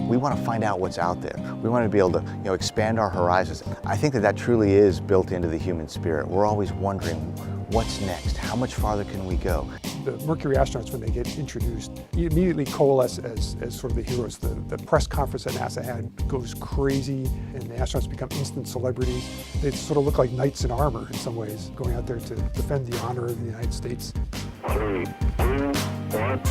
We want to find out what's out there. We want to be able to, expand our horizons. I think that truly is built into the human spirit. We're always wondering, what's next? How much farther can we go? The Mercury astronauts, when they get introduced, you immediately coalesce as sort of the heroes. The press conference that NASA had goes crazy, and the astronauts become instant celebrities. They sort of look like knights in armor in some ways, going out there to defend the honor of the United States. 3, 2, 1,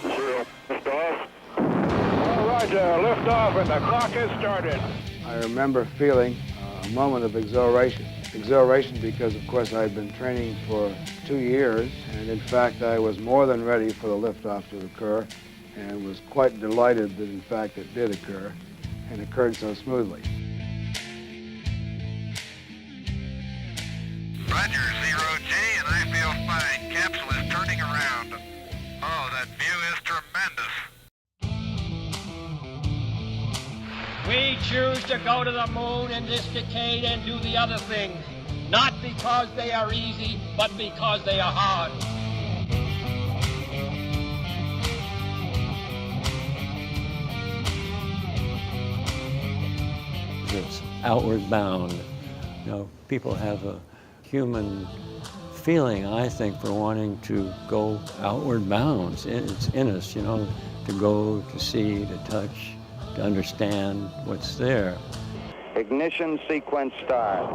0, liftoff. All right, liftoff, and the clock has started. I remember feeling a moment of exhilaration. Exhilaration because, of course, I had been training for 2 years, and in fact, I was more than ready for the liftoff to occur, and was quite delighted that, in fact, it did occur, and occurred so smoothly. Roger, 0G, and I feel fine. Capsule is turning around. Oh, that view is tremendous. We choose to go to the moon in this decade and do the other things, not because they are easy, but because they are hard. It's outward bound. People have a human feeling, I think, for wanting to go outward bound. It's in us, to go, to see, to touch, to understand what's there. Ignition sequence start.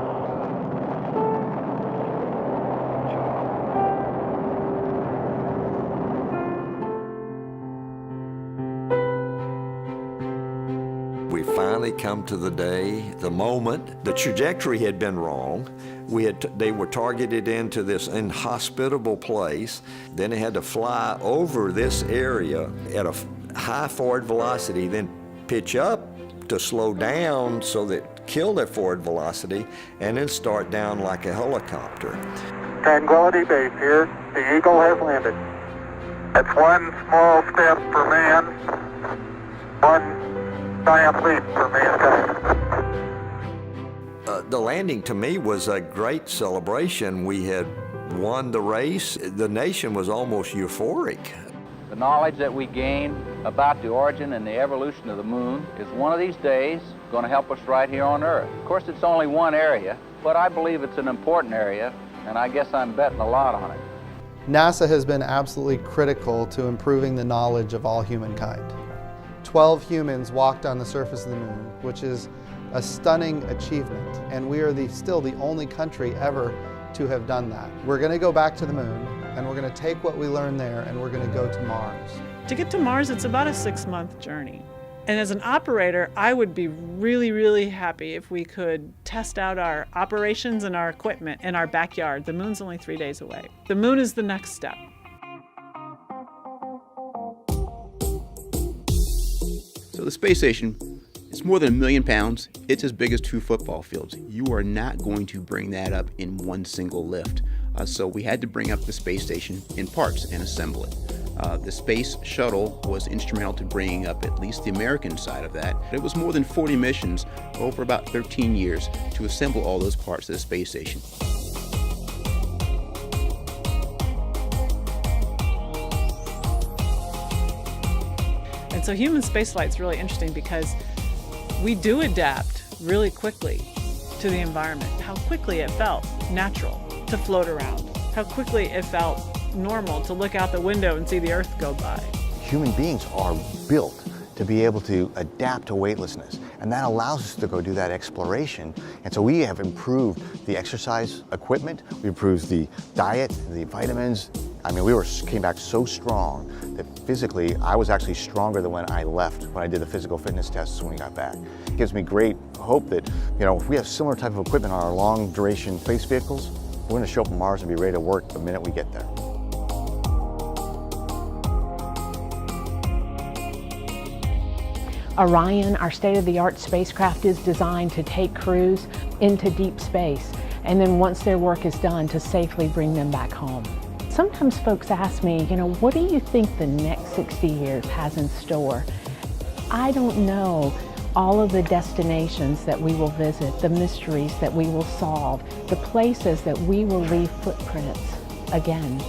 We finally come to the day, the moment. The trajectory had been wrong. They were targeted into this inhospitable place. Then they had to fly over this area at a high forward velocity, then pitch up to slow down so that kill their forward velocity, and then start down like a helicopter. Tranquility Base here. The Eagle has landed. It's one small step for man, one giant leap for mankind. The landing to me was a great celebration. We had won the race. The nation was almost euphoric. The knowledge that we gain about the origin and the evolution of the moon is one of these days going to help us right here on Earth. Of course, it's only one area, but I believe it's an important area, and I guess I'm betting a lot on it. NASA has been absolutely critical to improving the knowledge of all humankind. 12 humans walked on the surface of the moon, which is a stunning achievement, and we are still the only country ever to have done that. We're going to go back to the moon, and we're going to take what we learned there and we're going to go to Mars. To get to Mars, it's about a 6-month journey. And as an operator, I would be really, really happy if we could test out our operations and our equipment in our backyard. The moon's only 3 days away. The moon is the next step. So the space station, it's more than 1 million pounds. It's as big as 2 football fields. You are not going to bring that up in one single lift. So we had to bring up the space station in parts and assemble it. The space shuttle was instrumental to bringing up at least the American side of that. It was more than 40 missions over about 13 years to assemble all those parts of the space station. And so human spaceflight is really interesting because we do adapt really quickly to the environment. How quickly it felt natural to float around. How quickly it felt normal to look out the window and see the Earth go by. Human beings are built to be able to adapt to weightlessness, and that allows us to go do that exploration. And so we have improved the exercise equipment, we improved the diet, the vitamins. I mean, came back so strong that physically I was actually stronger than when I left, when I did the physical fitness tests when we got back. It gives me great hope that, if we have similar type of equipment on our long duration space vehicles, we're going to show up on Mars and be ready to work the minute we get there. Orion, our state-of-the-art spacecraft, is designed to take crews into deep space, and then once their work is done, to safely bring them back home. Sometimes folks ask me, what do you think the next 60 years has in store? I don't know. All of the destinations that we will visit, the mysteries that we will solve, the places that we will leave footprints again.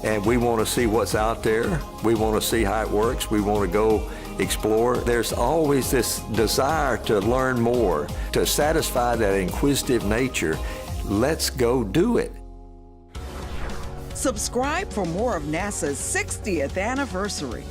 And we want to see what's out there. We want to see how it works. We want to go explore. There's always this desire to learn more, to satisfy that inquisitive nature. Let's go do it. Subscribe for more of NASA's 60th anniversary.